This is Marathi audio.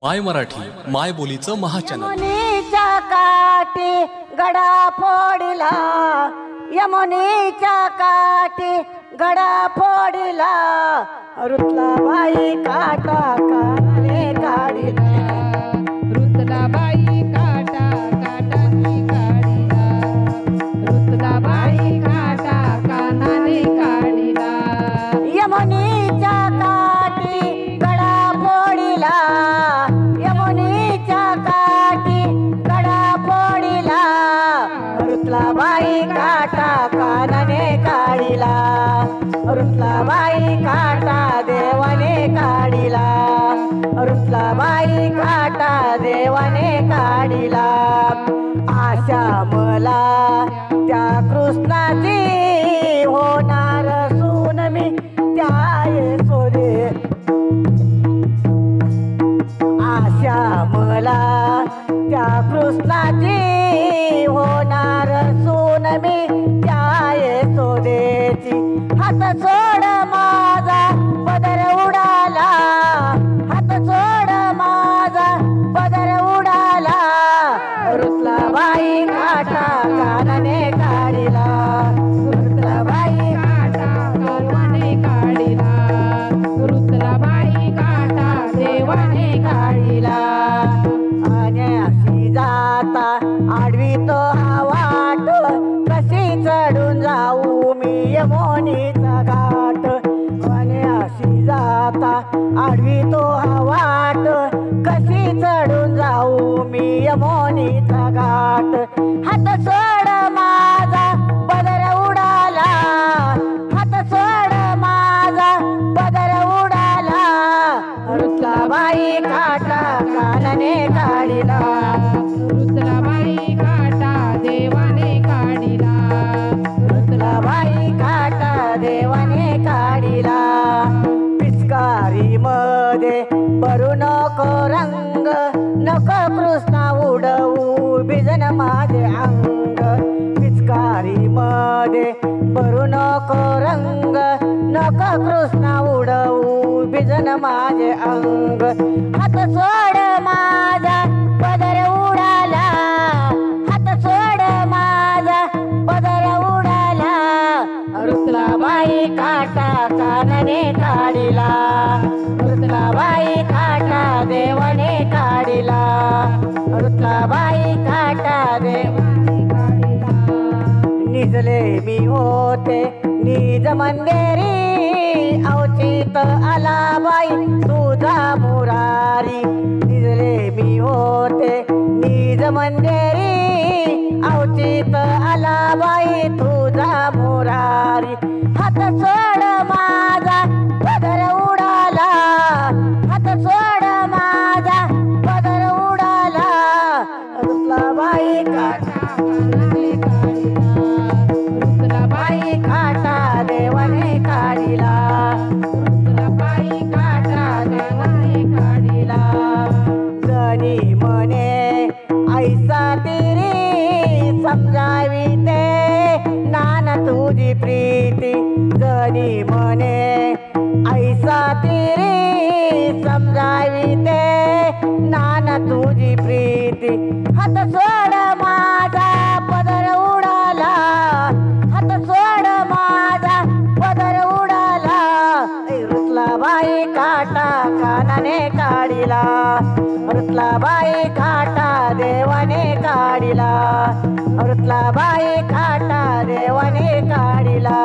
माय मराठी माय बोलीचं महाचॅनल। यमुनेच्या काठी गडा फोडिला, यमुनेच्या काठी गडा फोडिला, रुतला बाई काटा कानाने काढिला, रुतला बाई काटा काटाने काढिला, रुतला बाई काटा कानाने काढिला, यमुनेच्या काठी गडा फोडिला, यमुनेच्या काठी गडा फोडिला, रुतला बाई काटा कानाने काढिला, रुतला बाई काटा देवाने काढिला, रुतला बाई काटा देवाने काढिला, आशा मला त्या कृष्णाची होणार सून मी त्या येसोदे, आशा मला त्या कृष्णाची होणार सून मी त्या येसोदेची, हात सोड माझा पदर उडाला, हात सोड माझा पदर उडाला, रुतला बाई काटा कानाने काढिला, रुतला बाई काटा देवाने काढिला, रुतला बाई काटा देवाने काढिला, आणि अशी जाता आडवी तो हा वाट, कशी चढून जाऊ मी यमुनेचा घाट, आणि अशी जाता आडवी तो हा वाट, कशी चढून जाऊ मी यमुनेचा घाट, हात सोड माझा पदर उडाला, हात सोड माझा पदर उडाला, रुतला बाई काटा कानाने काढिला, रुतला बाई काटा देवाने काढिला, रुतला बाई काटा देवाने काढिला, पिचकारी मध्ये भरू नको रंग, नको कृष्णा उडवू भिजन माझे अंग, पिचकारी मध्ये भरू नको रंग, नको कृष्णा उडवू भिजन माझे अंग, हात सोड माझा पदर उडाला, हात सोड माझा पदर उडाला, रुतला बाई काटा कानाने काढिला, रुतला बाई काटा देवाने काढिला, रुतला बाई काटा देवाने काढिला, निजले मी होते निज मंदिरी, अवचित आला बाई तुझा मुरारी, निजले मी होते निज मंदिरी, अवचित आला बाई तुझा मुरारी, हात सोड माझा पदर उडाला, हात सोड माझा पदर उडाला, रुतला बाई काटा कानाने काढिला, रुतला बाई बाई काटा देवाने काढिला, रुतला बाई काटा देवाने काढिला, जनी मने ऐसा तिरी समजावी ते नान तुझी प्रीती, जनी मने ऐसा तिरी समजावी ते नान तुझी प्रीती, हात सोड माझा पदर उडाला, हात सोड माझा पदर उडाला, रुतला बाई काटा कानाने काढिला, रुतला बाई काटा देवाने काढिला, रुतला बाई काटा देवाने काढिला,